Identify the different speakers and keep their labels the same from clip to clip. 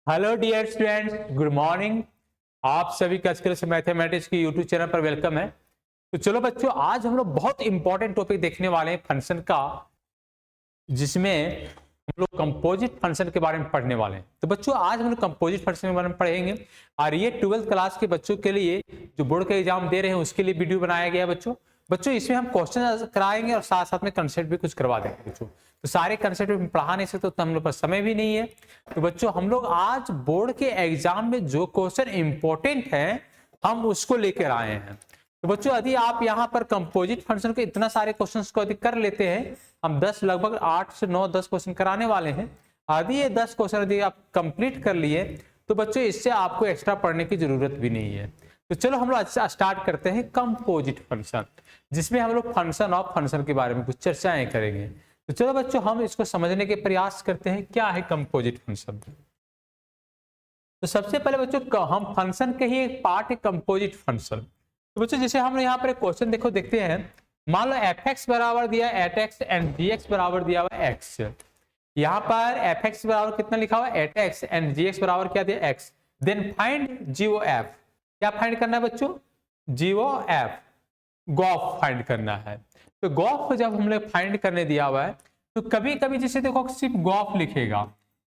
Speaker 1: Hello dear students, good morning. आप सभी का स्किल्स मैथमेटिक्स की यूट्यूब चैनल पर वेलकम है। तो चलो बच्चों, आज हम लोग बहुत इंपॉर्टेंट टॉपिक देखने वाले हैं फंक्शन का, जिसमें हम लोग कंपोजिट फंक्शन के बारे में पढ़ने वाले हैं। तो बच्चों, आज हम लोग कंपोजिट फंक्शन के बारे में पढ़ेंगे और ये 12th क्लास के बच्चों के लिए जो बोर्ड का एग्जाम दे रहे हैं उसके लिए वीडियो बनाया गया है। बच्चों इसमें हम क्वेश्चन कराएंगे और साथ साथ में कंसेप्ट भी कुछ करवा देंगे बच्चों। तो सारे कंसेप्ट में पढ़ा नहीं सकते, तो हम लोग पर समय भी नहीं है। तो बच्चों, हम लोग आज बोर्ड के एग्जाम में जो क्वेश्चन इंपॉर्टेंट है हम उसको लेकर आए हैं। तो बच्चों, यदि आप यहाँ पर कंपोजिट फंक्शन के इतना सारे क्वेश्चंस को यदि कर लेते हैं, हम 10 लगभग 8 से 9 10 क्वेश्चन कराने वाले हैं। यदि ये 10 क्वेश्चन यदि आप कंप्लीट कर लिए तो बच्चों इससे आपको एक्स्ट्रा पढ़ने की जरूरत भी नहीं है। तो चलो हम लोग स्टार्ट करते हैं कंपोजिट फंक्शन, जिसमें हम लोग फंक्शन ऑफ फंक्शन के बारे में कुछ चर्चाएं करेंगे। तो चलो बच्चों, हम इसको समझने के प्रयास करते हैं क्या है कंपोजिट फंक्शन। तो सबसे पहले बच्चों, हम फंक्शन के ही एक पार्ट है कंपोजिट फंक्शन। तो बच्चों, जैसे हम यहाँ पर एक क्वेश्चन देखते हैं। मान लो एफ एक्स बराबर दिया eight X and ji x बराबर दिया हुआ एक्स। यहाँ पर एफ एक्स बराबर कितना लिखा हुआ eight X and ji x बराबर क्या दिया एक्स। देन फाइंड जी ओ एफ। क्या फाइंड करना है बच्चों? जी ओ एफ, गॉफ फाइंड करना है। तो गॉफ जब हमने फाइंड करने दिया हुआ है तो कभी कभी जैसे देखो सिर्फ गॉफ लिखेगा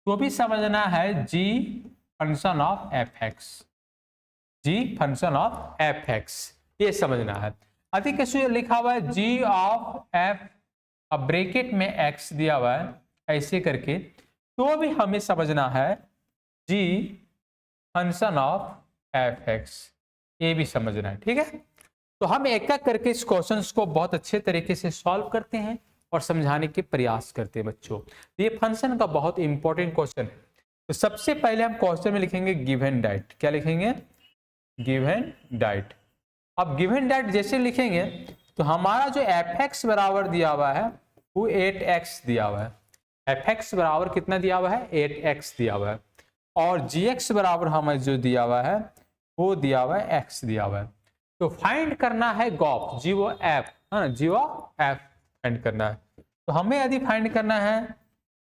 Speaker 1: तो भी समझना है g function of f x, g function of f x, ये समझना है। अधिक लिखा हुआ है जी ऑफ एफ, अब ब्रैकेट में एक्स दिया हुआ है ऐसे करके, तो भी हमें समझना है g function of f x, ये भी समझना है। ठीक है, तो हम एक एक करके इस क्वेश्चन को बहुत अच्छे तरीके से सॉल्व करते हैं और समझाने के प्रयास करते हैं बच्चों। ये फंक्शन का बहुत इंपॉर्टेंट क्वेश्चन है। तो सबसे पहले हम क्वेश्चन में लिखेंगे गिवन डाइट। क्या लिखेंगे? Given diet. अब गिवन डाइट जैसे लिखेंगे तो हमारा जो एफ एक्स बराबर दिया हुआ है वो 8x दिया हुआ है। एफ एक्स बराबर कितना दिया हुआ है? 8x दिया हुआ है। और जी एक्स बराबर हमें जो दिया हुआ है वो दिया हुआ है x दिया हुआ है। तो फाइंड करना है गॉफ, जी ओ एफ, है ना, जी ओ एफ फाइंड करना है। तो हमें यदि फाइंड करना है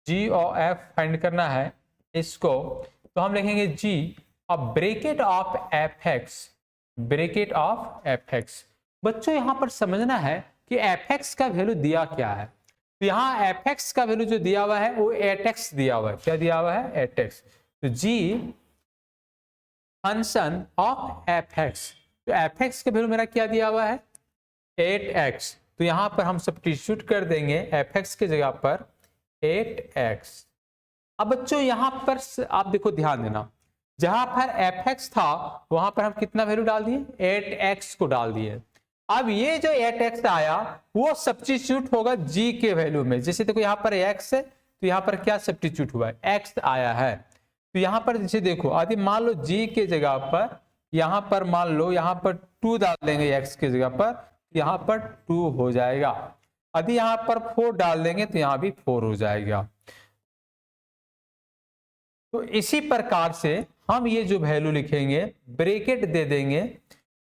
Speaker 1: जी ओ एफ फाइंड करना है इसको, तो हम लिखेंगे जी अब bracket of f x, bracket of f x. बच्चों यहाँ पर समझना है कि एफ एक्स का वैल्यू दिया क्या है। तो यहाँ एफ एक्स का वैल्यू जो दिया हुआ है वो 8x दिया हुआ है। क्या दिया हुआ है? 8x। तो जी फंक्शन ऑफ एफ एक्स, तो एफ एक्स का वैल्यू मेरा क्या दिया हुआ है? 8x। तो यहां पर हम सब्स्टिट्यूट कर देंगे एफ एक्स की जगह पर 8x। अब बच्चों यहां पर आप देखो, ध्यान देना, जहां पर एफ एक्स था वहां पर हम कितना वैल्यू डाल दिए? 8x को डाल दिए। अब ये जो 8x आया वो सब्स्टिट्यूट होगा g के वैल्यू में। जैसे देखो यहाँ पर x है तो यहाँ पर क्या सब्स्टिट्यूट हुआ है? x आया है। तो यहाँ पर जैसे देखो, यदि मान लो g के जगह पर यहाँ पर मान लो यहाँ पर 2 डाल देंगे x के जगह पर, यहाँ पर 2 हो जाएगा। यदि यहाँ पर 4 डाल देंगे तो यहाँ भी 4 हो जाएगा। तो इसी प्रकार से हम ये जो वैल्यू लिखेंगे ब्रैकेट दे देंगे।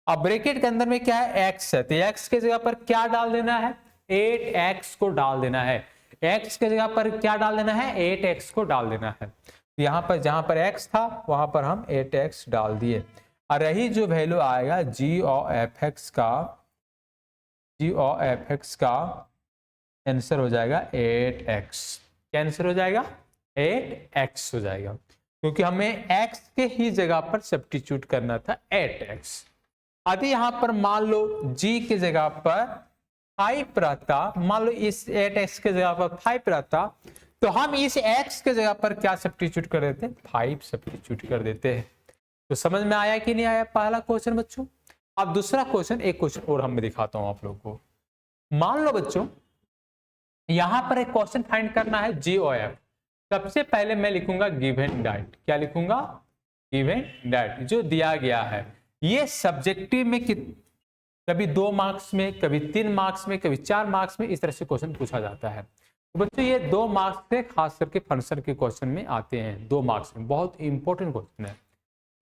Speaker 1: अब ब्रैकेट के अंदर में क्या है? x है, तो x के जगह पर क्या डाल देना है? 8x को डाल देना है। x के जगह पर क्या डाल देना है? 8x को डाल देना है। तो यहाँ पर जहां पर x था वहां पर हम 8x डाल दिए और यही जो वैल्यू आएगा जी और एफ एक्स का, जी और एफ एक्स का आंसर हो जाएगा 8x। क्या आंसर हो जाएगा? 8x हो जाएगा, क्योंकि हमें x के ही जगह पर सब्स्टिट्यूट करना था 8x। यदि यहां पर मान लो g की जगह पर 5 रहता, मान लो इस 8x के जगह पर 5 रहता, तो हम इस x के जगह पर क्या सब्स्टिट्यूट कर देते? 5 सब्स्टिट्यूट कर देते हैं। तो समझ में आया कि नहीं आया पहला क्वेश्चन बच्चों? अब दूसरा क्वेश्चन, एक क्वेश्चन और हम दिखाता हूं आप लोगों को। मान लो बच्चों यहां पर एक क्वेश्चन फाइंड करना है जी ओ एफ। सबसे पहले मैं लिखूंगा गिवन डाइट। क्या लिखूंगा? गिवन डाइट, जो दिया गया है। ये सब्जेक्टिव में कभी 2 मार्क्स में, कभी 3 मार्क्स में, कभी 4 मार्क्स में, इस तरह से क्वेश्चन पूछा जाता है। तो बच्चों ये 2 मार्क्स से खास करके फंक्शन के क्वेश्चन में आते हैं, 2 मार्क्स में, बहुत इंपॉर्टेंट क्वेश्चन है।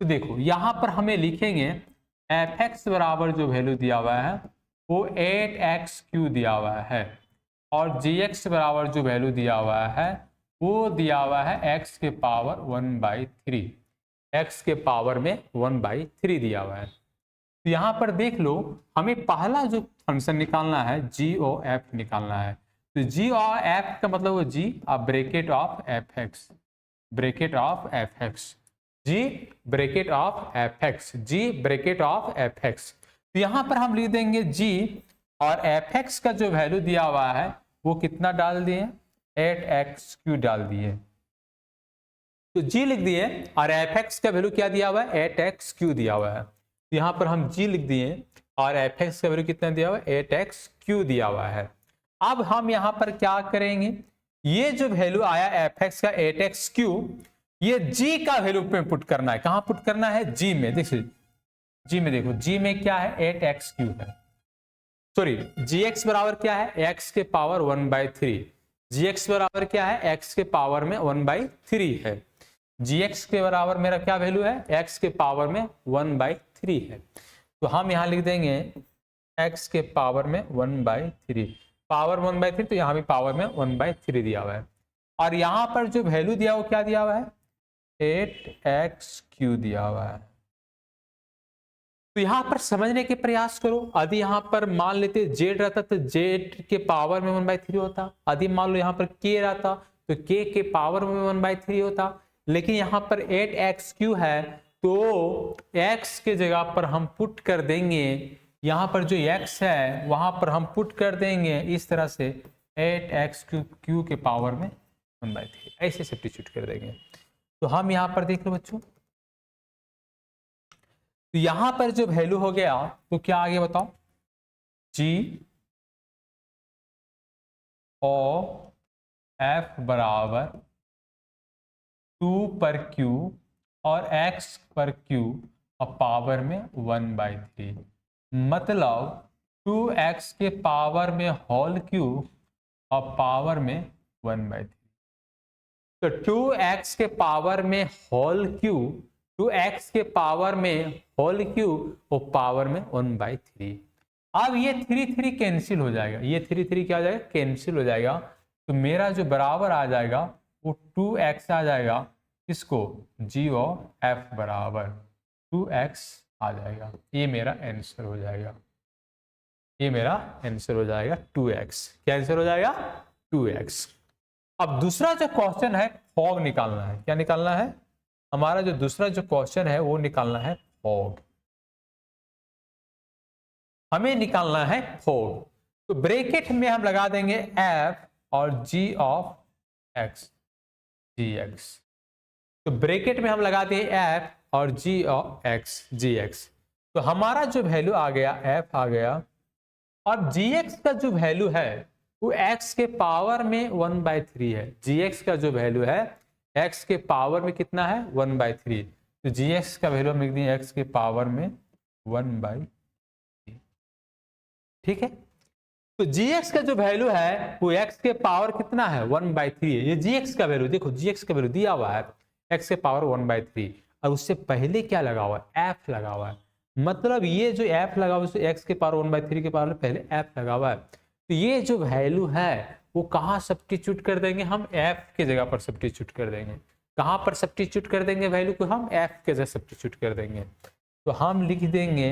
Speaker 1: तो देखो यहां पर हमें लिखेंगे एफ एक्स बराबर जो वैल्यू दिया हुआ है वो 8x क्यू दिया हुआ है और जी एक्स बराबर जो वैल्यू दिया हुआ है वो दिया हुआ है x के पावर 1/3, x के पावर में 1/3 दिया हुआ है। तो यहाँ पर देख लो, हमें पहला जो फंक्शन निकालना है GOF निकालना है। तो GOF का मतलब है G bracket of fx, bracket of fx, G bracket of fx, G bracket of fx। तो यहाँ पर हम लिख देंगे G और fx का जो वैल्यू दिया हुआ है वो कितना डाल दिए, 8x³ डाल दिए। तो G लिख दिए और fx का वैल्यू क्या दिया हुआ है, 8x³ दिया हुआ है। तो यहाँ पर हम G लिख दिए और fx का वैल्यू कितना दिया हुआ है, 8x³ दिया हुआ है। अब हम यहाँ पर क्या करेंगे, ये जो वैल्यू आया fx का 8x³, ये G का वैल्यू पे पुट करना है। कहां पुट करना है, G में। देखिए G में, देखो G में क्या है, 8x³ है। सॉरी, gx बराबर क्या है, x के पावर 1/3। gx बराबर क्या है, x के पावर में 1/3 है। gx के बराबर मेरा क्या वैल्यू है, x के पावर में 1/3 है। तो हम यहां लिख देंगे x के पावर में 1/3, पावर 1/3, तो यहां भी पावर में 1/3 दिया हुआ है। और यहां पर जो वैल्यू दिया वो क्या दिया हुआ है, 8x³ दिया हुआ है। तो यहां पर समझने के प्रयास करो। यदि यहां पर मान लेते z रहता तो z के पावर में 1/3 होता। यदि मान लो यहां पर k रहता तो k के पावर में 1/3 होता। लेकिन यहां पर 8x³ है तो x के जगह पर हम पुट कर देंगे, यहां पर जो x है वहां पर हम पुट कर देंगे इस तरह से 8x³ के पावर में 1/3, ऐसे सब्स्टिट्यूट कर देंगे। तो हम यहां पर देख लो बच्चों, तो यहां पर जो वैल्यू हो गया तो क्या आ गया बताओ, G और F बराबर 2 पर Q और X पर Q और पावर में 1/3, मतलब 2x के पावर में होल क्यूब और पावर में 1/3। तो 2x के पावर में होल क्यूब, 2x के पावर में होल क्यूब और पावर में 1/3। अब ये 3 कैंसिल हो जाएगा, ये 3 क्या हो जाएगा, कैंसिल हो जाएगा। तो मेरा जो बराबर आ जाएगा वो 2x आ जाएगा, इसको GOF बराबर 2x आ जाएगा। ये मेरा आंसर हो जाएगा, ये मेरा आंसर हो जाएगा 2x। क्या आंसर हो जाएगा, 2x। अब दूसरा जो क्वेश्चन है फॉग निकालना है। क्या निकालना है, हमारा जो दूसरा जो क्वेश्चन है वो निकालना है फॉग, हमें निकालना है फॉग। तो ब्रैकेट में हम लगा देंगे f और g ऑफ x, gx। तो ब्रैकेट में हम लगा दिए f और g ऑफ x, gx। तो हमारा जो वैल्यू आ गया f आ गया, और gx का जो वैल्यू है वो x के पावर में 1/3 है। gx का जो वैल्यू है x के पावर में कितना है, 1/3। तो gx का वैल्यू हम लिख दिए x के पावर में 1/3, ठीक है। तो gx का जो वैल्यू है वो x के पावर कितना है, 1/3 है। ये gx का वैल्यू देखो, gx का वैल्यू दिया हुआ है x के पावर 1/3 और उससे पहले क्या लगा हुआ है, f लगा हुआ है। मतलब ये जो f लगा हुआ है x के पावर 1/3 के पावर पहले f लगा हुआ है। तो ये जो वैल्यू है वो कहाँ सब्स्टिट्यूट कर देंगे, हम f के जगह पर सब्स्टिट्यूट कर देंगे। कहाँ पर सब्स्टिट्यूट कर देंगे वैल्यू को, हम f के जगह सब्स्टिट्यूट कर देंगे। तो हम लिख देंगे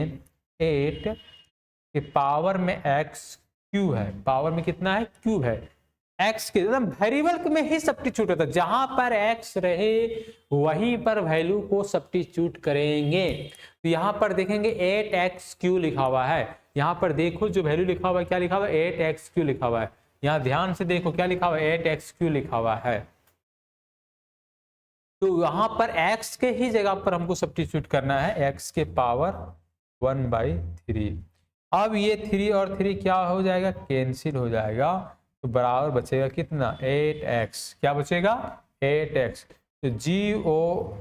Speaker 1: 8 के पावर में x³ है, पावर में कितना है, क्यूब है। x के मतलब वेरिएबल में ही सब्स्टिट्यूट होता है, जहां पर x रहे वहीं पर वैल्यू को सब्स्टिट्यूट करेंगे। तो यहां पर देखेंगे 8x³ लिखा हुआ है, यहां पर देखो जो वैल्यू लिखा हुआ है क्या लिखा हुआ है, 8x³ लिखा हुआ है। यहां ध्यान से देखो क्या लिखा हुआ है, 8x³ लिखा हुआ है। तो यहां पर x के ही जगह पर हमको सब्स्टिट्यूट करना है, x के पावर 1/3। अब ये 3 और 3 क्या हो जाएगा, कैंसिल हो जाएगा। तो बराबर बचेगा कितना, 8x। क्या बचेगा, 8x। तो GO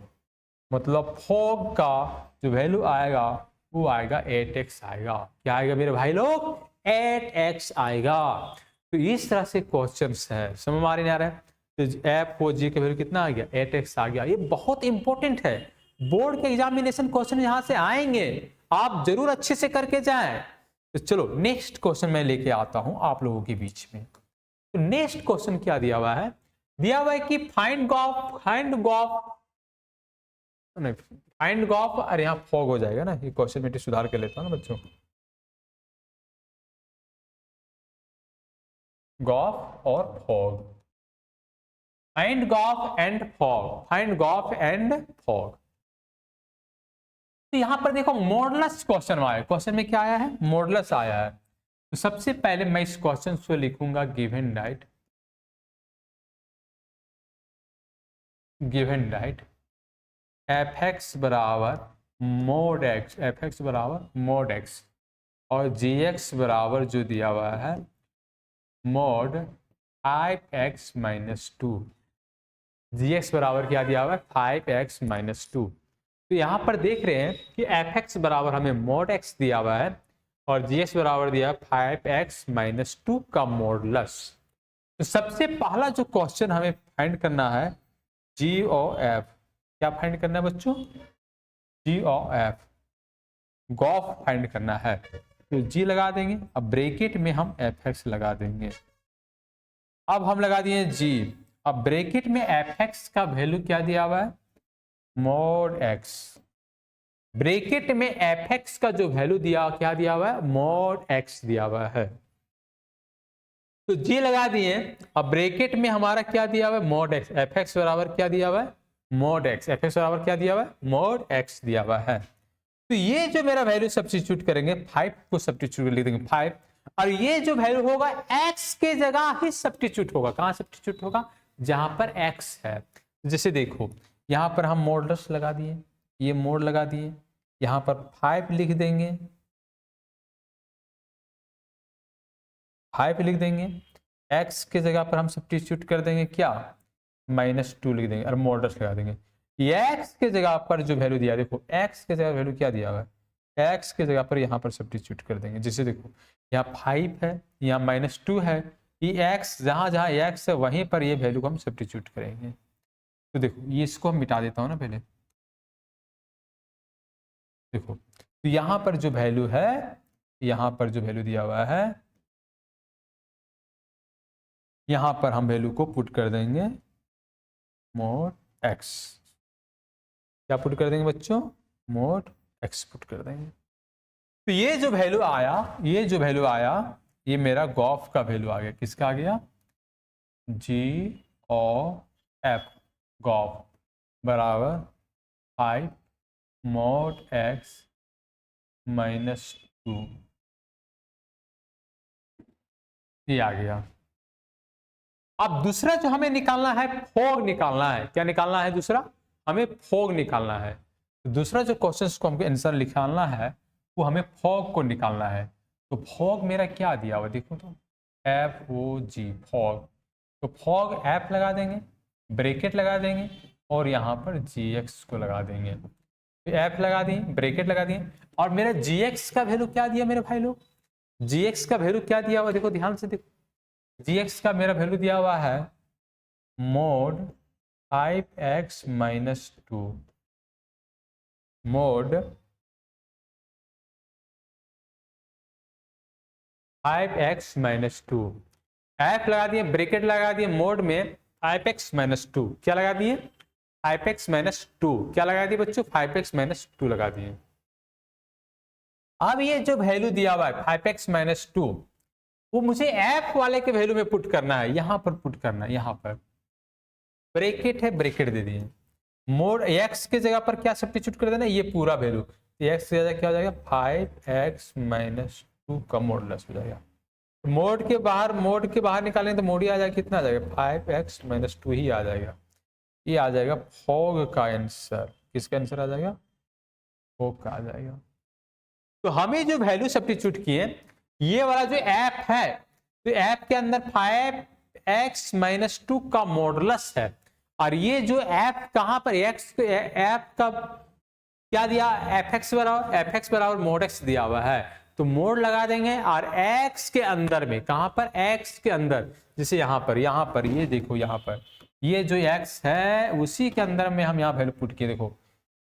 Speaker 1: मतलब फॉग का जो वैल्यू आएगा वो आएगा 8x आएगा। क्या आएगा मेरे भाई लोग, 8x आएगा। तो इस तरह से क्वेश्चंस है, समझ में आ रहा है। तो f को g के वैल्यू कितना आ गया, 8x आ गया। ये बहुत इंपॉर्टेंट है, बोर्ड के एग्जामिनेशन क्वेश्चन यहां से आएंगे, आप जरूर अच्छे से करके जाएं। तो चलो नेक्स्ट क्वेश्चन मैं लेके आता हूं आप लोगों के बीच में। तो नेक्स्ट क्वेश्चन क्या दिया हुआ है, दिया हुआ है कि फाइंड गॉफ नहीं, फाइंड गॉफ, अरे यहाँ फॉग हो जाएगा ना, ये क्वेश्चन में सुधार कर लेता हूँ ना बच्चों, गॉफ और fog, find gof and fog, find gof and fog. तो यहां पर देखो मॉडुलस क्वेश्चन आया, क्वेश्चन में क्या आया है, मॉडुलस आया है। तो सबसे पहले मैं इस क्वेश्चन को लिखूंगा given diet, given diet F x बराबर मोड एक्स, एफ एक्स बराबर मोड एक्स, और जी एक्स बराबर जो दिया हुआ है मोड 5x माइनस 2, जी एक्स बराबर क्या दिया हुआ है 5x माइनस 2। तो यहां पर देख रहे हैं कि एफ एक्स बराबर हमें मोड एक्स दिया हुआ है और जी एक्स बराबर दिया है 5x माइनस 2 का मॉडुलस। तो सबसे पहला जो क्वेश्चन हमें फाइंड करना है जी ओ एफ, क्या फाइंड करना है बच्चों, जी ओ एफ, गॉफ फाइंड करना है। तो जी लगा देंगे, अब ब्रैकेट में हम एफ एक्स लगा देंगे। अब हम लगा दिए जी, अब ब्रैकेट में एफ एक्स का वैल्यू क्या दिया हुआ है मोड एक्स, ब्रैकेट में एफ एक्स का जो वैल्यू दिया क्या दिया हुआ है मोड एक्स दिया हुआ है। तो जी लगा दिए, अब ब्रैकेट में हमारा क्या दिया हुआ है मोड एक्स, एफ एक्स बराबर क्या दिया हुआ है मोड एक्स, एफ एक्स बराबर क्या दिया हुआ है मोड एक्स दिया हुआ है। तो ये जो मेरा वैल्यू सब्स्टिट्यूट करेंगे 5 को सब्स्टिट्यूट लिख देंगे 5, और ये जो वैल्यू होगा x के जगह ही सब्स्टिट्यूट होगा, कहां सब्स्टिट्यूट होगा जहां पर x है। जैसे देखो यहां पर हम मॉडुलस लगा दिए, ये मोड लगा दिए, यहां पर 5 लिख देंगे, 5 लिख देंगे, x के जगह पर हम सब्स्टिट्यूट कर देंगे क्या माइनस 2 लिख देंगे और मॉडुलस लगा देंगे। x के जगह पर जो वैल्यू दिया देखो x के जगह वैल्यू क्या दिया हुआ है, x के जगह पर यहाँ पर सब्स्टिट्यूट कर देंगे। जैसे देखो यहाँ 5 है, यहाँ माइनस 2 है, ये x जहां जहां x है वहीं पर ये वैल्यू को हम सब्स्टिट्यूट करेंगे। तो देखो ये इसको हम मिटा देता हूँ ना पहले, देखो तो यहाँ पर जो वैल्यू है, यहाँ पर जो वैल्यू दिया हुआ है, यहाँ पर हम वैल्यू को पुट कर देंगे मोड x, क्या पुट कर देंगे बच्चों मोड x पुट कर देंगे। तो ये जो वैल्यू आया, ये जो वैल्यू आया ये मेरा गॉफ का वैल्यू आ गया, किसका आ गया जी ओ एफ, गॉफ बराबर 5 मोड x माइनस 2, ये आ गया। अब दूसरा जो हमें निकालना है फॉग निकालना है, क्या निकालना है दूसरा हमें फॉग निकालना है। तो दूसरा जो क्वेश्चन को हमको आंसर निकालना है वो हमें फॉग को निकालना है। तो फॉग मेरा क्या दिया हुआ देखो तो एफ ओ जी फॉग, तो फॉग एफ लगा देंगे, ब्रैकेट लगा देंगे और यहाँ पर जी एक्स को लगा देंगे। तो एफ लगा दिए, ब्रैकेट लगा दिए, और मेरा जी एक्स का वैल्यू क्या दिया मेरे भाई लोग, जी एक्स का वैल्यू क्या दिया हुआ देखो ध्यान से देखो, जी एक्स का मेरा वैल्यू दिया हुआ है mode 5x minus 2, mode 5x minus 2, F लगा दिए, ब्रैकेट लगा दिए, मोड में 5x माइनस 2 क्या लगा दिए 5x माइनस 2 क्या लगा दिए बच्चों 5x माइनस 2 लगा दिए। अब ये जो वैल्यू दिया हुआ है 5x माइनस 2 वो मुझे एफ वाले के वैल्यू में पुट करना है, यहां पर पुट करना है, यहां पर ब्रैकेट है ब्रैकेट दे दिए, मोड x के जगह पर क्या सब्स्टिट्यूट कर देना ये पूरा वैल्यू, x की जगह क्या हो जाएगा 5x माइनस 2 का मॉडुलस हो जाएगा। मोड के बाहर निकालेंगे तो मोड ही आ जाएगा, कितना आ जाएगा 5x माइनस 2 ही आ जाएगा। ये आ जाएगा फॉग का आंसर, किसका आंसर आ जाएगा फॉग का आ जाएगा। तो हमें जो वैल्यू सब्स्टिट्यूट किए ये वाला जो एफ है, तो एफ के अंदर 5x माइनस 2 का मॉडुलस है, और ये जो एफ कहां पर एक्स एफ का क्या दिया एफ एक्स बराबर मोड एक्स दिया हुआ है, तो मोड लगा देंगे और एक्स के अंदर में कहां पर एक्स के अंदर, जैसे यहां पर ये देखो यहां पर ये जो एक्स है उसी के अंदर में हम यहाँ वैल्यू पुट किए, देखो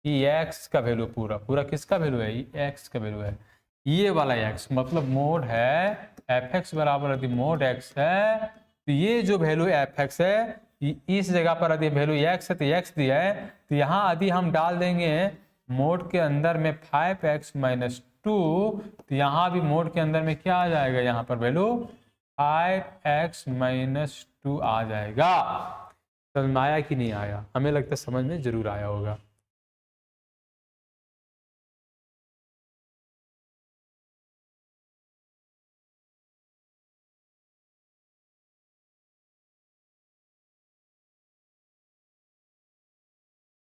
Speaker 1: ये एक्स का वैल्यू पूरा किसका वैल्यू है ये एक्स का वैल्यू है, ये वाला एक्स मतलब मोड है एफ एक्स बराबर यदि मोड एक्स है तो ये जो वैल्यू एफ एक्स है इस जगह पर यदि वैल्यू x है तो x दिया है, तो यहाँ यदि हम डाल देंगे मोड के अंदर में 5x - 2, तो यहाँ भी मोड के अंदर में क्या आ जाएगा, यहाँ पर वैल्यू 5x - 2 आ जाएगा। समझ में आया कि नहीं आया? हमें लगता है समझ में जरूर आया होगा।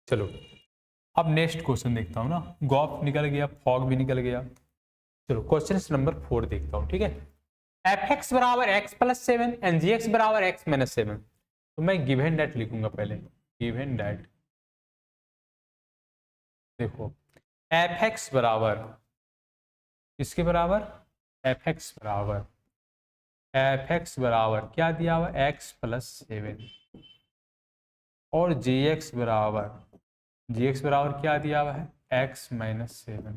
Speaker 1: चलो अब नेक्स्ट क्वेश्चन देखता हूँ ना। गॉफ निकल गया, फॉग भी निकल गया। चलो क्वेश्चन नंबर 4 देखता हूँ, ठीक है। f(x) बराबर x + 7 एंड g(x) बराबर x - 7। तो मैं गिवन दैट लिखूंगा पहले। गिवन दैट देखो f(x) बराबर किसके बराबर, f(x) बराबर क्या दिया हुआ, x + 7 और gx बराबर क्या दिया हुआ है, x - 7।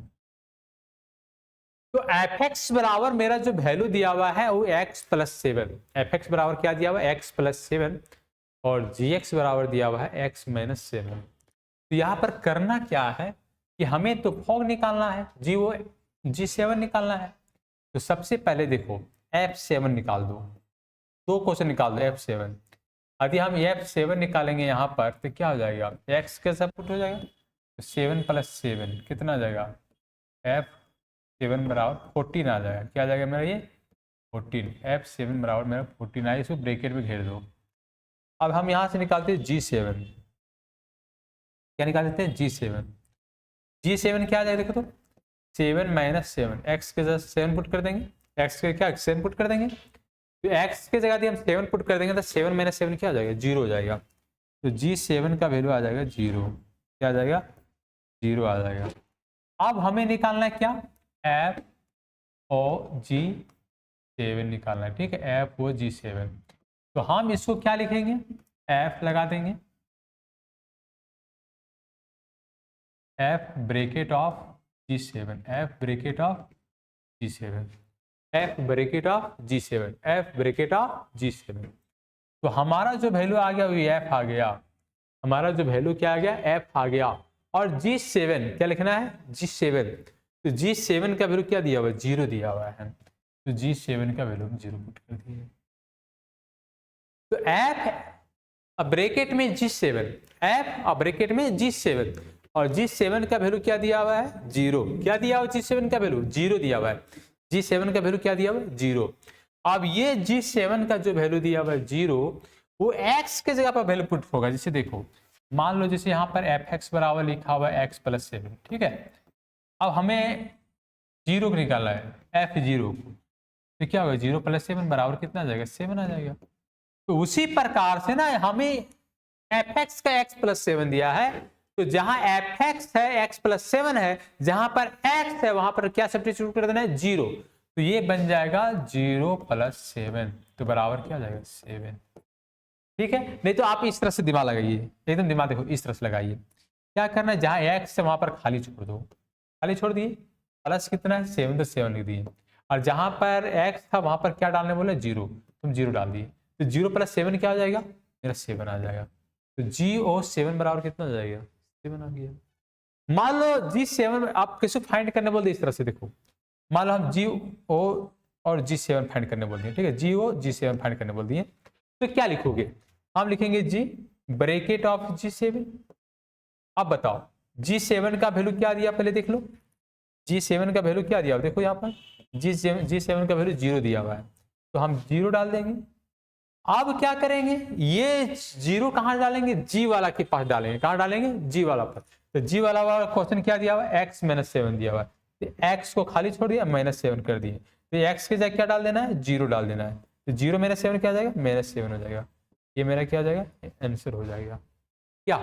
Speaker 1: तो f(x) बराबर मेरा जो वैल्यू दिया हुआ है वो x + 7, f(x) बराबर क्या दिया हुआ है, x + 7 और gx बराबर दिया हुआ है x - 7। तो यहाँ पर करना क्या है कि हमें तो फॉग निकालना है, g7 निकालना है। तो सबसे पहले देखो f7 निकाल दो क्वेश्चन निकाल दो f7। यदि हम f7 निकालेंगे यहाँ पर तो क्या हो जाएगा, x कैसा पुट हो जाएगा, तो 7 + 7 कितना आ जाएगा, f7 बराबर 14 आ जाएगा। क्या आ जाएगा मेरा ये 14, f7 बराबर मेरा 14 आया। इसको ब्रैकेट में घेर दो। अब हम यहाँ से निकालते हैं g7, क्या निकाल देते हैं g7 क्या आ जाएगा, देखो तो 7 - 7, x के जगह 7 पुट कर देंगे, x के क्या 7 पुट कर देंगे, तो x के जगह यदि हम 7 पुट कर देंगे तो 7 - 7 क्या आ जाएगा, 0 हो जाएगा। तो g7 का वैल्यू आ जाएगा 0। क्या आ जाएगा, 0 आ जाएगा। अब हमें निकालना है क्या, f और g7 निकालना है, ठीक है, f और g7। तो हम इसको क्या लिखेंगे, f लगा देंगे, f bracket of g7, f bracket of g7, f bracket of g7, f bracket of g7। तो हमारा जो वैल्यू आ गया वो f आ गया, हमारा जो वैल्यू क्या आ गया, f आ गया। और g7 क्या लिखना है, g7। तो g7 का वैल्यू क्या दिया हुआ है, 0 दिया हुआ है। तो g7 का वैल्यू 0 पुट कर दिए। तो f ब्रैकेट में g7, f ब्रैकेट में g7 और g7 का वैल्यू क्या दिया हुआ है, 0। क्या दिया हुआ g7 का वैल्यू, 0 दिया हुआ है। g7 का वैल्यू क्या दिया हुआ है, 0। अब ये g7 का जो वैल्यू दिया हुआ है 0, वो x के जगह पर वैल्यू पुट होगा। जैसे देखो मान लो जैसे यहाँ पर f(x) बराबर लिखा हुआ है x + 7, ठीक है। अब हमें 0 को निकालना है, f0 को, तो क्या होगा 0 + 7 बराबर कितना आ जाएगा, 7 आ जाएगा। तो उसी प्रकार से ना हमें f(x) का x + 7 दिया है, तो जहां f(x) है x + 7 है, जहां पर x है वहां पर क्या सब्स्टिट्यूट कर देना है, 0। तो ये बन जाएगा 0 + 7, तो बराबर क्या आ जाएगा 7, ठीक है। नहीं तो आप इस तरह से दिमाग लगाइए, एकदम दिमाग देखो इस तरह से लगाइए। क्या करना है, जहां x है वहां पर खाली छोड़ दो, खाली छोड़ दिए, प्लस कितना है 7, तो 7 लिख दिए। और जहां पर x था वहां पर क्या डालने बोले, 0, तुम 0 डाल दिए। तो 0 + 7 क्या आ जाएगा, मेरा 7 आ जाएगा। तो g7 बराबर कितना आ जाएगा, 7 आ गया। मान लो g7 आप किसको फाइंड करने बोल दिए, इस तरह से देखो, मान लो हम GO और g7 फाइंड करने बोल दिए, ठीक है, GO g7 फाइंड करने बोल दिए। तो क्या लिखोगे, हम लिखेंगे g ब्रैकेट ऑफ g7। अब बताओ g7 का वैल्यू क्या दिया, पहले देख लो g7 का वैल्यू क्या दिया, देखो यहाँ पर g7 का वैल्यू 0 दिया हुआ है, तो हम 0 डाल देंगे। अब क्या करेंगे, ये 0 कहां डालेंगे, g वाला के पास डालेंगे, कहां डालेंगे, g वाला पर। तो g वाला क्वेश्चन क्या दिया हुआ है, x - 7 दिया हुआ है, तो x को खाली छोड़ दिया, -7 कर दिए। तो x के जगह क्या डाल देना है, 0 डाल देना है। तो 0 - 7 क्या हो जाएगा, -7 हो जाएगा। ये मेरा क्या हो जाएगा, आंसर हो जाएगा। क्या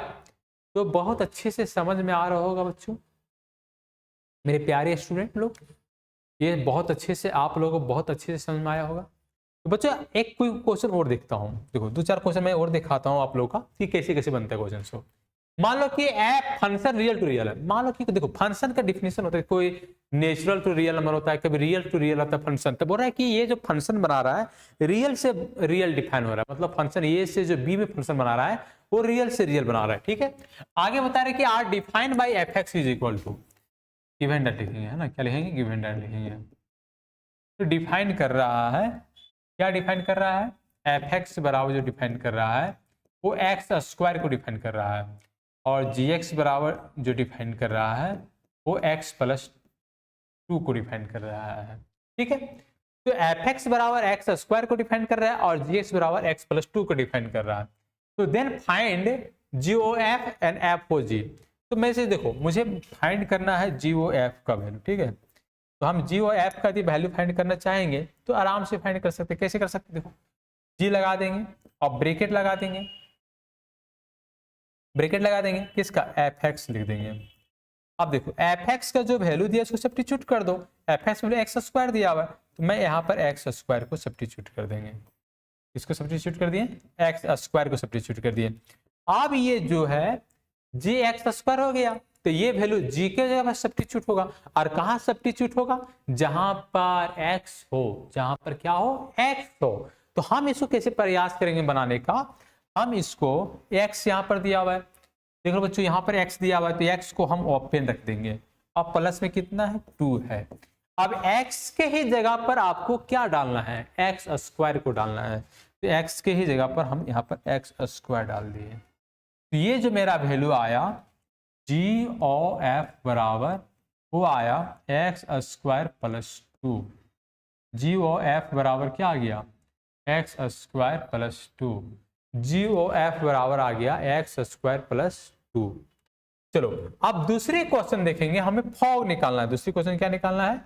Speaker 1: तो बहुत अच्छे से समझ में आ रहा होगा बच्चों, मेरे प्यारे स्टूडेंट लोग, ये बहुत अच्छे से आप लोगों को बहुत अच्छे से समझ में आया होगा। तो बच्चों एक कोई क्वेश्चन और देखता हूँ, देखो 2-4 क्वेश्चन मैं और दिखाता हूँ आप लोगों का कि कैसे कैसे बनता है क्वेश्चन। मान लो कि F function real to real है, मान लो कि देखो फंक्शन का डिफिनेशन होता है, कोई नेचुरल टू रियल नंबर होता है, कभी रियल टू रियल होता है फंक्शन। तो बोल रहा है कि ये जो फंक्शन बना रहा है रियल से रियल डिफाइन हो रहा है, मतलब फंक्शन ए से जो बी में फंक्शन बना रहा है वो रियल से रियल बना रहा है, ठीक है। आगे बता रहे कि are defined by F x is equal to, given that लिखेंगे, है ना, क्या लिखेंगे, गिवन दैट लिखेंगे। तो डिफाइन कर रहा है, क्या डिफाइन कर रहा है, एफ एक्स बराबर जो डिफाइन कर रहा है वो एक्स स्क्वायर को डिफाइन कर रहा है, और जी एक्स बराबर जो डिफाइन कर रहा है वो एक्स प्लस 2 को डिफाइन कर रहा है, ठीक है। तो एफ एक्स बराबर एक्स स्क्वायर को डिफाइन कर रहा है और जी एक्स बराबर एक्स प्लस 2 को डिफाइन कर रहा है। तो then find ji O f and f o g. तो मैं से देखो मुझे फाइंड करना है जी ओ एफ का वैल्यू, ठीक है। तो हम जी ओ एफ का यदि वैल्यू फाइंड करना चाहेंगे तो आराम से फाइंड कर सकते हैं। कैसे कर सकते हैं, देखो जी लगा देंगे और ब्रेकेट लगा देंगे, ब्रेकेट लगा देंगे किसका, एफ एक्स लिख देंगे। अब देखो एफ एक्स का जो वैल्यू दिया उसको सब्स्टिट्यूट कर दो, F x value x square दिया हुआ है तो मैं यहाँ पर एक्स स्क्वायर को सब्स्टिट्यूट कर देंगे, इसको सब्स्टिट्यूट कर दिए, एक्स स्क्वायर को सब्स्टिट्यूट कर दिए। अब ये जो है जी एक्स स्क्वायर हो गया, तो ये वैल्यू जी के जगह पर सब्स्टिट्यूट होगा, और कहाँ सब्स्टिट्यूट होगा, जहां पर एक्स हो, जहां पर क्या हो, एक्स हो। तो हम इसको कैसे प्रयास करेंगे बनाने का, हम इसको एक्स यहाँ पर दिया हुआ है, देखो बच्चों यहाँ पर x दिया हुआ है तो x को हम ओपन रख देंगे, अब प्लस में कितना है 2 है। अब x के ही जगह पर आपको क्या डालना है, एक्स स्क्वायर को डालना है, तो x के ही जगह पर हम यहाँ पर एक्स स्क्वायर डाल दिए। तो ये जो मेरा वैल्यू आया जी ओ एफ बराबर वो आया एक्स स्क्वायर प्लस 2, जी ओ एफ बराबर क्या आ गया, एक्स स्क्वायर प्लस 2, जी ओ एफ बराबर आ गया एक्स स्क्वायर प्लस 2। चलो अब दूसरे क्वेश्चन देखेंगे, हमें फॉग निकालना है। दूसरी क्वेश्चन क्या निकालना है,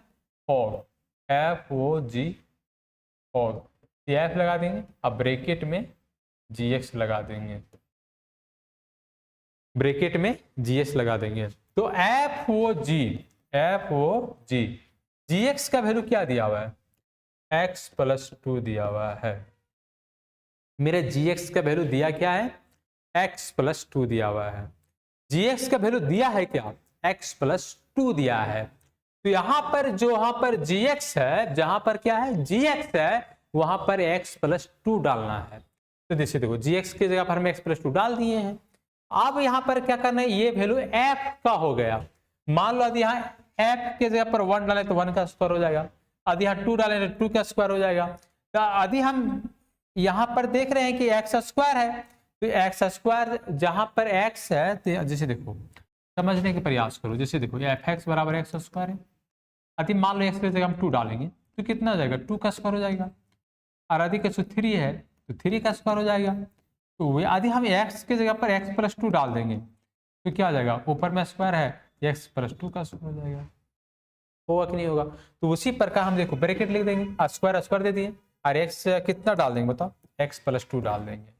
Speaker 1: फॉग, एफ ओ जी, फॉग, एफ लगा देंगे, अब ब्रैकेट में जी एक्स लगा देंगे, ब्रैकेट में जी एक्स लगा देंगे। तो एफ ओ जी, एफ ओ जी, जी एक्स का वैल्यू क्या दिया हुआ है, एक्स प्लस 2 दिया हुआ है। मेरे जी एक्स का वैल्यू दिया क्या है, x प्लस 2 दिया हुआ है, जी एक्स का वैल्यू दिया है क्या, x प्लस 2 दिया है। तो यहां पर जो यहां पर जी एक्स है, जहां पर क्या है जी एक्स है, वहां पर x प्लस 2 डालना है। तो जैसे देखो जी एक्स की जगह पर हम x प्लस 2 डाल दिए हैं। अब यहां पर क्या करना है, ये वैल्यू f का हो गया। मान लो यदि यहाँ f की जगह पर 1 डाले तो 1 का स्क्वायर हो जाएगा, यदि यहाँ 2 डाले तो 2 का स्क्वायर हो जाएगा। तो यदि हम यहां पर देख रहे हैं कि एक्स स्क्वायर है, तो एक्स स्क्वायर जहां पर एक्स है, तो जैसे देखो समझने के प्रयास करो, जैसे देखो एफ एक्स बराबर एक्स स्क्वायर है, यदि मान लो एक्स की जगह हम 2 डालेंगे तो कितना हो जाएगा, 2 का स्क्वायर हो जाएगा, और यदि का 3 है तो 3 का स्क्वायर हो जाएगा। तो यदि हम एक्स की जगह पर एक्स प्लस 2 डाल देंगे तो क्या हो जाएगा, ऊपर में स्क्वायर है, एक्स प्लस 2 का स्क्वायर हो जाएगा, होगा कि नहीं होगा। तो उसी प्रकार हम देखो ब्रैकेट लिख देंगे, स्क्वायर स्क्वायर दे दिए, और एक्स कितना डाल देंगे बताओ, एक्स प्लस 2 डाल देंगे।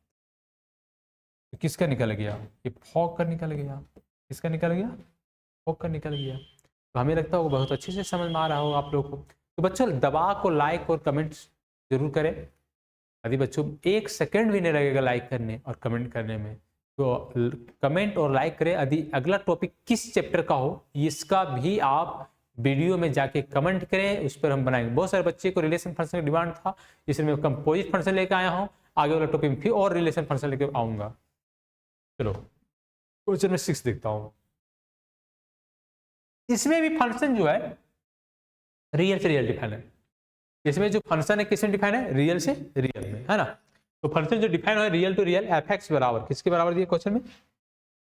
Speaker 1: तो किसका निकल गया, ये फॉग का निकल गया, किसका निकल गया, फॉग का निकल गया। तो हमें लगता होगा बहुत अच्छे से समझ में आ रहा होगा आप लोग को। तो बच्चों दबा को लाइक और कमेंट जरूर करें, यदि बच्चों 1 सेकंड भी नहीं लगेगा लाइक करने और कमेंट करने में, तो कमेंट और लाइक करें। यदि अगला टॉपिक किस चैप्टर का हो इसका भी आप वीडियो में जाके कमेंट करें, उस पर हम बनाएंगे। बहुत सारे बच्चे को रिलेशन फंक्शन का डिमांड था, इसलिए मैं कंपोजिट फंक्शन लेकर आया हूँ, आगे वाला टॉपिक में फिर और रिलेशन फंक्शन लेकर आऊंगा। चलो क्वेश्चन में 6 देखता हूं, इसमें भी फंक्शन जो है रियल से रियल डिफाइन है। इसमें जो फंक्शन है किसमें डिफाइन है, रियल से रियल में, है ना। तो फंक्शन जो डिफाइन है real to real, F x बराबर किसके बराबर दिया क्वेश्चन में,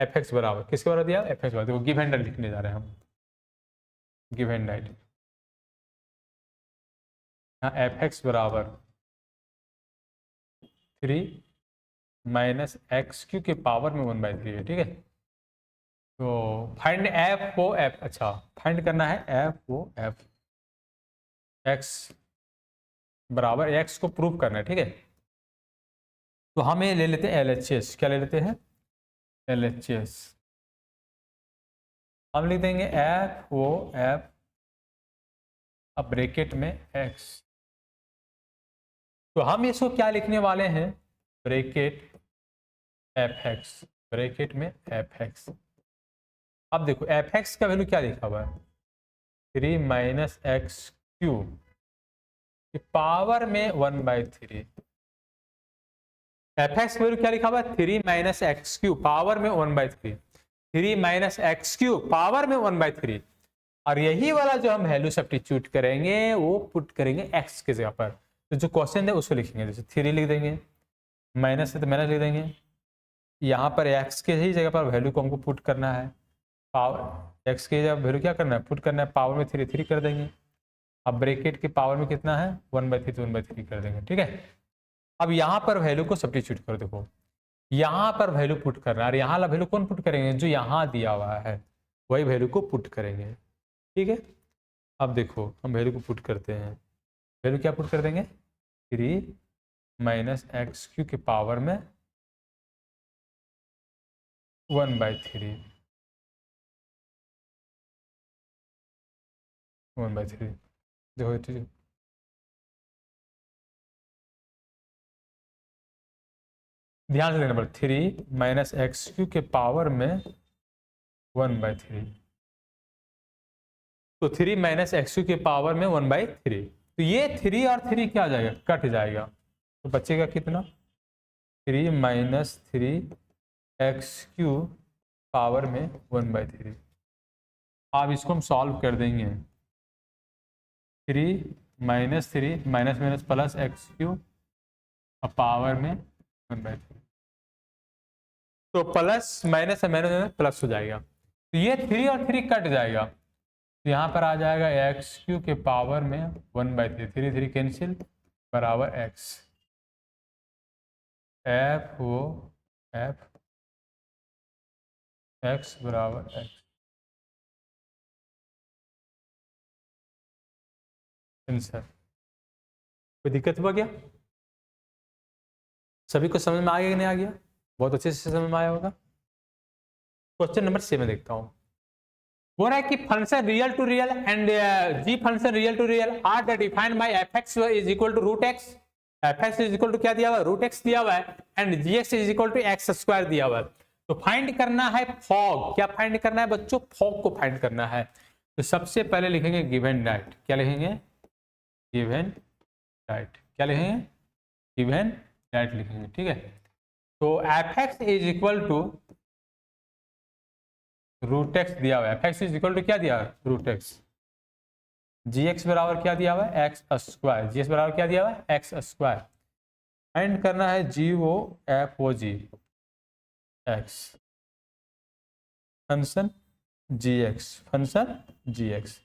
Speaker 1: एफ एक्स बराबर किसके बराबर दिया, एफ एक्स बराबर, देखो गिव एंड दैट लिखने जा रहे हैं हम, give and that, F x बराबर 3 माइनस एक्स क्यू के पावर में 1/3 है, ठीक है। तो फाइंड एफ ओ एफ, अच्छा फाइंड करना है एफ ओ एफ, एक्स बराबर एक्स को प्रूव करना है, ठीक है। तो हमें ले लेते हैं LHS, क्या ले लेते हैं LHS, हम लिख देंगे एफ ओ एफ, अब ब्रैकेट में एक्स। तो हम इसको क्या लिखने वाले हैं, ब्रैकेट एफ एक्स, ब्रैकेट में एफ एक्स। अब देखो एफ एक्स का वैल्यू क्या लिखा हुआ है, 3 माइनस एक्स क्यूब पावर में 1/3। एफ एक्स वैल्यू क्या लिखा हुआ है, 3 माइनस एक्स क्यूब पावर में 1/3, 3 माइनस एक्स क्यूब पावर में 1/3। और यही वाला जो हम वैल्यू सब्स्टिट्यूट करेंगे वो पुट करेंगे एक्स की जगह पर। तो जो क्वेश्चन है उसको लिखेंगे, जैसे 3 लिख देंगे, माइनस है तो माइनस लिख देंगे, यहाँ पर एक्स के ही जगह पर वैल्यू को हमको पुट करना है, पावर एक्स की जगह वैल्यू क्या करना है, पुट करना है, पावर में 3 कर देंगे। अब ब्रैकेट की पावर में कितना है 1/3 तो 1/3 कर देंगे, ठीक है। अब यहाँ पर वैल्यू को सब्स्टिट्यूट कर, देखो यहाँ पर वैल्यू पुट करना है, और यहाँ वाला वैल्यू कौन पुट करेंगे, जो यहाँ दिया हुआ है वही वैल्यू को पुट करेंगे, ठीक है। अब देखो हम वैल्यू को पुट करते हैं, वैल्यू क्या पुट कर देंगे, 3 माइनस एक्स क्यू के पावर में 1/3, 1/3 देखो, ठीक है। ध्यान से देखना पड़ेगा, 3 माइनस एक्स क्यू के पावर में 1/3, तो 3 माइनस एक्स क्यू के पावर में 1/3, तो ये 3 और 3 क्या आ जाएगा, कट जाएगा, तो बचेगा कितना, 3 माइनस 3 एक्स क्यू पावर में 1/3। अब इसको हम सॉल्व कर देंगे, 3 minus 3 minus minus plus x Q power में 1/3, तो प्लस माइनस माइनस प्लस हो जाएगा, तो ये 3 और 3 कट जाएगा, तो यहाँ पर आ जाएगा एक्स क्यू के पावर में 1/3, 3 3 कैंसिल बराबर एक्स, एफ वो एफ एक्स बराबर एक्स, आंसर। कोई दिक्कत हुआ क्या, सभी को समझ में आ गया कि नहीं आ गया, बहुत अच्छे से समझ में आया होगा। क्वेश्चन नंबर 6 देखता हूं, बोल रहा है कि function real to real and ji function real to real are defined by F x is equal to root X, F x is equal to क्या दिया हुआ है, रूट एक्स दिया हुआ है, and ji x is equal to x square दिया हुआ है। तो फाइंड करना है फॉग, क्या फाइंड करना है बच्चों, फॉग को फाइंड करना है। तो सबसे पहले लिखेंगे गिवन डाइट, क्या लिखेंगे, गिवन डाइट, क्या लिखेंगे, गिवन डाइट लिखेंगे, ठीक है। तो F x is equal to root X दिया हुआ है, F x is equal to क्या दिया है, रूट एक्स, जी एक्स बराबर क्या दिया हुआ है, एक्स स्क्वायर, जी एक्स बराबर क्या दिया हुआ है, एक्स स्क्वायर। फाइंड करना है जी ओ एफ ओ जी एक्स, फंक्शन जी एक्स, फंक्शन जी एक्स।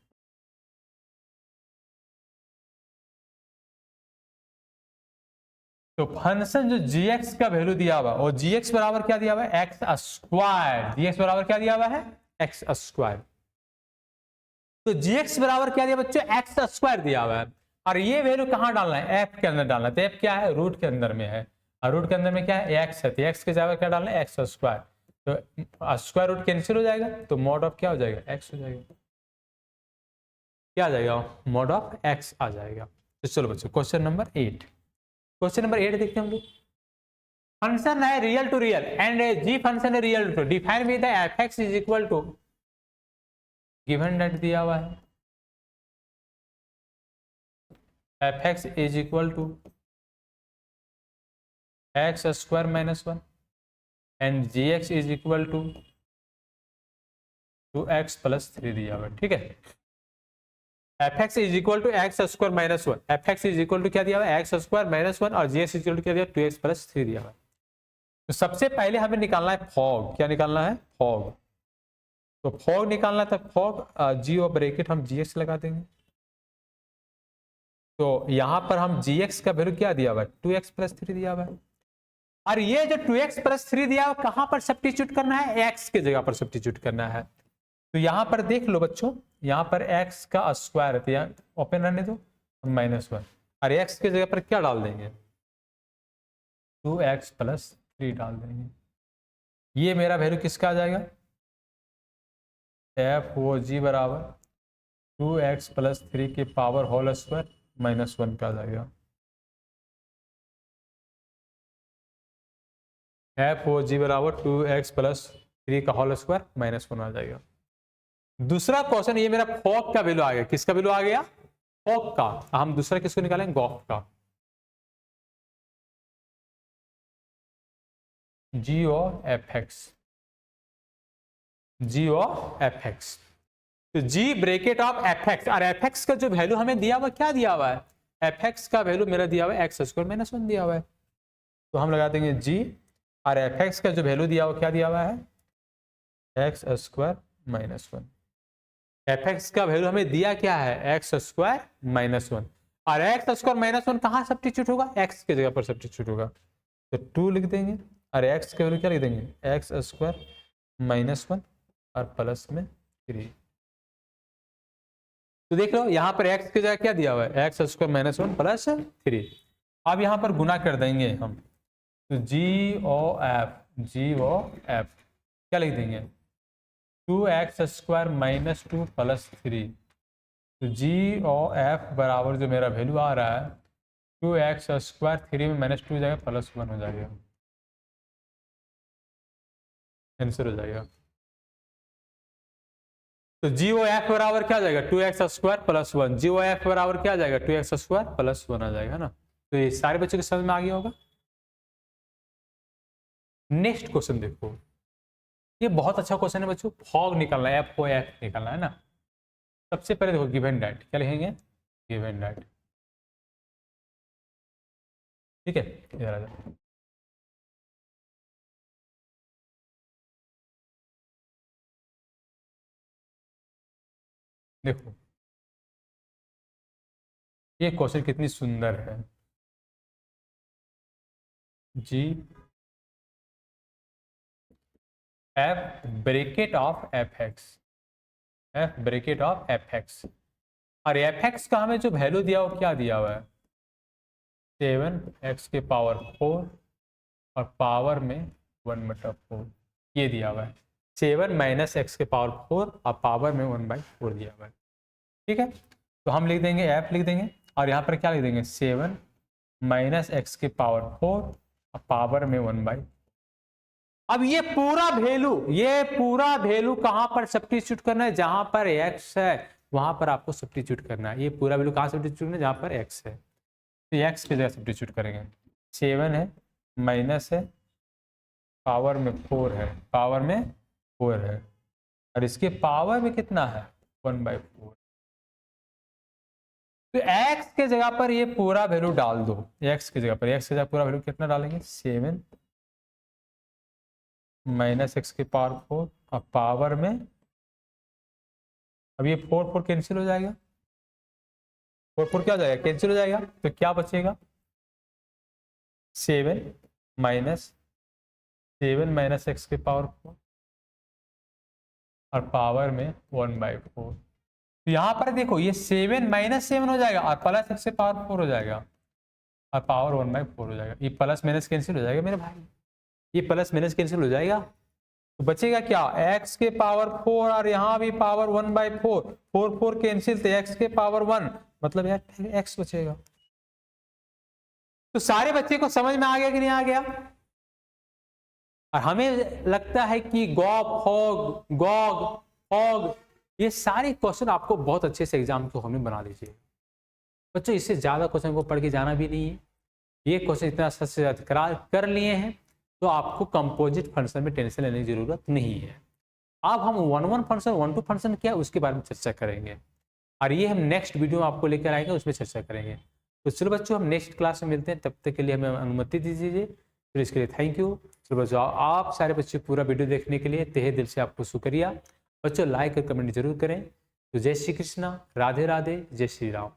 Speaker 1: तो फंक्शन जो जी एक्स का वैल्यू दिया हुआ और जी एक्स बराबर क्या दिया हुआ है, एक्स स्क्वायर, जी एक्स बराबर क्या दिया हुआ है, एक्स स्क्वायर। तो जी एक्स बराबर क्या दिया बच्चों, एक्स स्क्वायर दिया हुआ है, और ये वैल्यू कहां डालना है, एफ के अंदर डालना है, तो एफ क्या है, रूट के अंदर में है, और रूट के अंदर में क्या है, एक्स है, तो एक्स के जगह क्या डालना है, एक्स स्क्वायर, तो स्क्वायर रूट कैंसिल हो जाएगा, तो मॉड ऑफ क्या हो जाएगा, एक्स हो जाएगा, क्या आ जाएगा, मॉड ऑफ एक्स आ जाएगा। तो चलो बच्चों क्वेश्चन नंबर 8, क्वेश्चन नंबर 8 देखते हैं हम लोग। फंक्शन है real to real and ji function है real to, define with f x is equal to, given that दिया हुआ है F x is equal to x square minus 1 and ji x is equal to 2x plus 3 दिया हुआ है, ठीक है। F x is equal to x square minus 1, f x is equal to क्या दिया हुआ है, एक्स स्क्वायर माइनस 1, और g x is equal to क्या दिया, 2x प्लस 3 दिया हुआ है। तो सबसे पहले हमें निकालना है फॉग, क्या निकालना है, फॉग। तो फॉग निकालना था, फॉग जी और ब्रैकेट हम जी एक्स लगा देंगे, तो यहां पर हम जी एक्स का वैल्यू क्या दिया हुआ है, 2x प्लस 3 दिया हुआ है, और ये जो 2x प्लस 3 दिया हुआ कहां पर सब्स्टिट्यूट करना है, x की जगह पर सब्स्टिट्यूट करना है। तो यहां पर देख लो बच्चों, यहां पर x का स्क्वायर है, तो यहाँ ओपन रहने दो, -1, और x की जगह पर क्या डाल देंगे, 2x प्लस 3 डाल देंगे। ये मेरा वैल्यू किसका आ जाएगा, एफ ओ जी बराबर 2x प्लस 3 के पावर होल स्क्वायर -1 का आ जाएगा। एफ ओ जी बराबर 2x प्लस 3 का होल स्क्वायर माइनस 1 आ जाएगा। दूसरा क्वेश्चन, ये मेरा फॉग का वैल्यू आ गया। किसका वैल्यू आ गया? फॉग का। हम दूसरा किसको निकालेंगे? गॉफ का। जी ओ एफ एक्स, जी ओ एफ एक्स। तो जी ब्रैकेट ऑफ एफ एक्स, और एफ एक्स का जो वैल्यू हमें दिया हुआ, क्या दिया हुआ है? एफ एक्स का वैल्यू मेरा दिया हुआ है एक्स स्क्वायर माइनस 1 दिया हुआ है। तो हम लगा देंगे जी, और एफ एक्स का जो वैल्यू दिया हुआ, क्या दिया हुआ है? X square minus 1। F x का वैल्यू हमें दिया क्या है? X square minus 1। और एक्स स्क्वायर माइनस 1 कहाँ सब्स्टिट्यूट होगा? एक्स की जगह पर सब्स्टिट्यूट होगा। तो 2 लिख देंगे, और एक्स का वैल्यू क्या लिख देंगे? एक्स स्क्वायर माइनस 1 और प्लस में 3। तो देख लो यहाँ पर x की जगह क्या दिया हुआ है? X square minus 1 plus 3। अब यहाँ पर गुना कर देंगे हम, तो जी ओ एफ क्या लिख देंगे? 2x square minus 2 plus 3। तो जी ओ एफ बराबर जो मेरा वैल्यू आ रहा है 2x स्क्वायर, 3 में माइनस 2 जाएगा, प्लस 1 हो जाएगा, आंसर हो जाएगा। तो जी ओ एफ बराबर क्या आ जाएगा? 2x square plus 1। जी ओ एफ बराबर क्या आ जाएगा? 2x स्क्वायर प्लस 1 आ जाएगा ना। तो ये सारे बच्चों के समझ में आ गया होगा। नेक्स्ट क्वेश्चन देखो, ये बहुत अच्छा क्वेश्चन है बच्चों। फॉग निकालना है, एफ ओ एफ निकालना है ना। सबसे पहले देखो गिवन दैट, क्या लिखेंगे? गिवन दैट, ठीक है। इधर आ जाओ, देखो ये क्वेश्चन कितनी सुंदर है। G f bracket of f x, f bracket of f x, और एफ एक्स का हमें जो वैल्यू दिया हो, क्या दिया हुआ है? 7x के पावर 4 और पावर में 1/4 ये दिया हुआ है। 7 माइनस एक्स के पावर 4 और पावर में 1/4 दिया हुआ है, ठीक है। तो हम लिख देंगे f लिख देंगे, और यहाँ पर क्या लिख देंगे? 7 माइनस एक्स के पावर 4 और पावर में 1/4। अब ये पूरा वैल्यू कहां पर सब्स्टिट्यूट करना है? जहां पर x है वहां पर आपको सब्स्टिट्यूट करना है। ये पूरा वैल्यू कहां सब्स्टिट्यूट करना है? जहां पर x है, तो x की जगह सब्स्टिट्यूट करेंगे। 7 है, माइनस है, पावर में 4 है, पावर में 4 है, और इसके पावर में कितना है? 1/4। तो x के जगह पर ये पूरा वैल्यू डाल दो। x की जगह पूरा वैल्यू कितना डालेंगे? 7 माइनस एक्स के पावर 4 और पावर में, अब ये 4 कैंसिल हो जाएगा, 4 क्या हो जाएगा? कैंसिल हो जाएगा। तो क्या बचेगा? 7 माइनस एक्स के पावर 4 और पावर में 1/4। तो यहाँ पर देखो ये 7 माइनस 7 हो जाएगा और प्लस एक्स के पावर 4 हो जाएगा और पावर 1/4 हो जाएगा। ये प्लस माइनस कैंसिल हो जाएगा मेरे भाई, ये प्लस माइनस कैंसिल हो जाएगा। तो बचेगा क्या? x के पावर 4 और यहाँ भी पावर 1/4, 4 कैंसिल, तो x के पावर 1 मतलब x बचेगा। तो सारे बच्चे को समझ में आ गया कि नहीं आ गया? और हमें लगता है कि गॉग ये सारे क्वेश्चन आपको बहुत अच्छे से एग्जाम को हमें बना लीजिए बच्चों। इससे ज्यादा क्वेश्चन को पढ़ के जाना भी नहीं है। ये क्वेश्चन इतना अच्छे से कर लिए हैं तो आपको कंपोजिट फंक्शन में टेंशन लेने की जरूरत नहीं है। अब हम 1-1 फंक्शन 1-2 फंक्शन क्या उसके बारे में चर्चा करेंगे, और ये हम नेक्स्ट वीडियो में आपको लेकर आएंगे, उसमें चर्चा करेंगे। तो चलो बच्चों हम नेक्स्ट क्लास में मिलते हैं, तब तक के लिए हमें अनुमति दीजिए। फिर इसके लिए थैंक यू। चलो बच्चों आप सारे बच्चे पूरा वीडियो देखने के लिए तहे दिल से आपको शुक्रिया। बच्चों लाइक और कमेंट जरूर करें। तो जय श्री कृष्णा, राधे राधे, जय श्री राम।